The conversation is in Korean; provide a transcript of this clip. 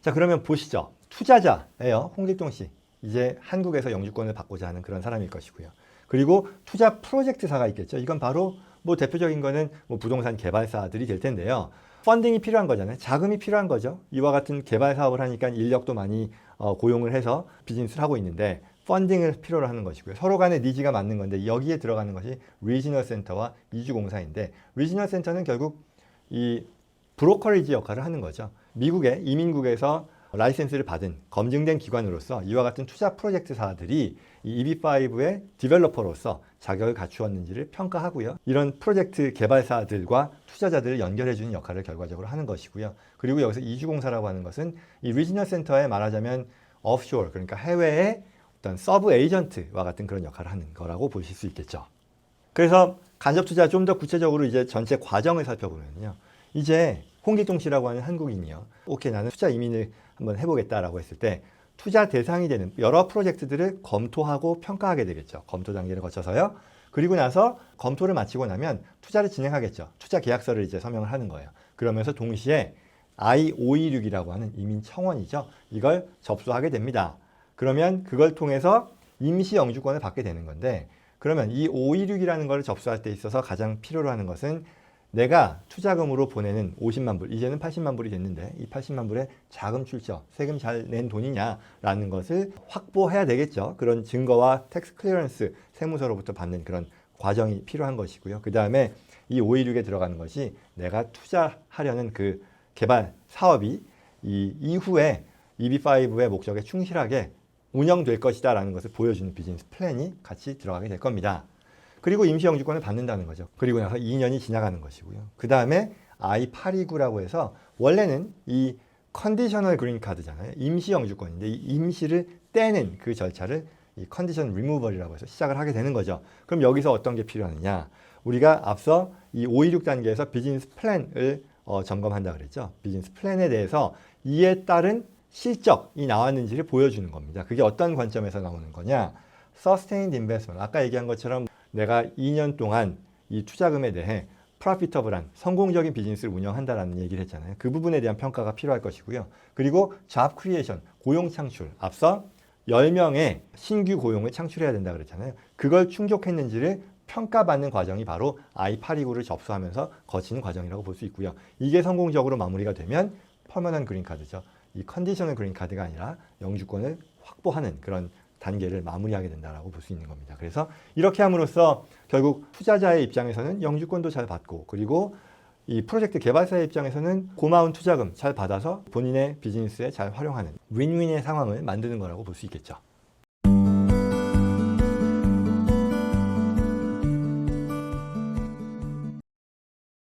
자, 그러면 보시죠. 투자자예요. 홍길동 씨. 이제 한국에서 영주권을 받고자 하는 그런 사람일 것이고요. 그리고 투자 프로젝트사가 있겠죠. 이건 바로 뭐 대표적인 거는 뭐 부동산 개발사들이 될 텐데요. 펀딩이 필요한 거잖아요. 자금이 필요한 거죠. 이와 같은 개발 사업을 하니까 인력도 많이 고용을 해서 비즈니스를 하고 있는데 펀딩을 필요로 하는 것이고요. 서로 간의 니즈가 맞는 건데 여기에 들어가는 것이 리지널 센터와 이주공사인데 리지널 센터는 결국 이 브로커리지 역할을 하는 거죠. 미국의 이민국에서 라이센스를 받은 검증된 기관으로서 이와 같은 투자 프로젝트사들이 이 EB5의 디벨로퍼로서 자격을 갖추었는지를 평가하고요. 이런 프로젝트 개발사들과 투자자들을 연결해주는 역할을 결과적으로 하는 것이고요. 그리고 여기서 이주공사라고 하는 것은 이 리지널 센터에 말하자면 오프쇼어, 그러니까 해외의 어떤 서브 에이전트와 같은 그런 역할을 하는 거라고 보실 수 있겠죠. 그래서 간접 투자 좀 더 구체적으로 이제 전체 과정을 살펴보면요. 이제 홍길동 씨라고 하는 한국인이요. 오케이, 나는 투자 이민을 한번 해보겠다라고 했을 때 투자 대상이 되는 여러 프로젝트들을 검토하고 평가하게 되겠죠. 검토 단계를 거쳐서요. 그리고 나서 검토를 마치고 나면 투자를 진행하겠죠. 투자 계약서를 이제 서명을 하는 거예요. 그러면서 동시에 I-526이라고 하는 이민 청원이죠. 이걸 접수하게 됩니다. 그러면 그걸 통해서 임시 영주권을 받게 되는 건데 그러면 이 526이라는 걸 접수할 때 있어서 가장 필요로 하는 것은 내가 투자금으로 보내는 50만 불, 이제는 80만 불이 됐는데 이 80만 불의 자금 출처, 세금 잘 낸 돈이냐라는 것을 확보해야 되겠죠. 그런 증거와 텍스 클리어런스, 세무서로부터 받는 그런 과정이 필요한 것이고요. 그 다음에 이 526에 들어가는 것이 내가 투자하려는 그 개발 사업이 이 이후에 EB5의 목적에 충실하게 운영될 것이다라는 것을 보여주는 비즈니스 플랜이 같이 들어가게 될 겁니다. 그리고 임시 영주권을 받는다는 거죠. 그리고 나서 2년이 지나가는 것이고요. 그 다음에 I-829라고 해서 원래는 이 컨디셔널 그린 카드잖아요. 임시 영주권인데 이 임시를 떼는 그 절차를 이 컨디션 리무벌이라고 해서 시작을 하게 되는 거죠. 그럼 여기서 어떤 게 필요하느냐? 우리가 앞서 이 526 단계에서 비즈니스 플랜을 점검한다 그랬죠. 비즈니스 플랜에 대해서 이에 따른 실적이 나왔는지를 보여주는 겁니다. 그게 어떤 관점에서 나오는 거냐? Sustained investment. 아까 얘기한 것처럼 내가 2년 동안 이 투자금에 대해 프로피터블한 성공적인 비즈니스를 운영한다라는 얘기를 했잖아요. 그 부분에 대한 평가가 필요할 것이고요. 그리고 잡 크리에이션, 고용 창출. 앞서 10명의 신규 고용을 창출해야 된다 그랬잖아요. 그걸 충족했는지를 평가받는 과정이 바로 I-829를 접수하면서 거치는 과정이라고 볼 수 있고요. 이게 성공적으로 마무리가 되면 퍼머넌트 그린카드죠. 이 컨디셔널 그린카드가 아니라 영주권을 확보하는 그런 단계를 마무리하게 된다라고 볼 수 있는 겁니다. 그래서 이렇게 함으로써 결국 투자자의 입장에서는 영주권도 잘 받고 그리고 이 프로젝트 개발사의 입장에서는 고마운 투자금 잘 받아서 본인의 비즈니스에 잘 활용하는 윈윈의 상황을 만드는 거라고 볼 수 있겠죠.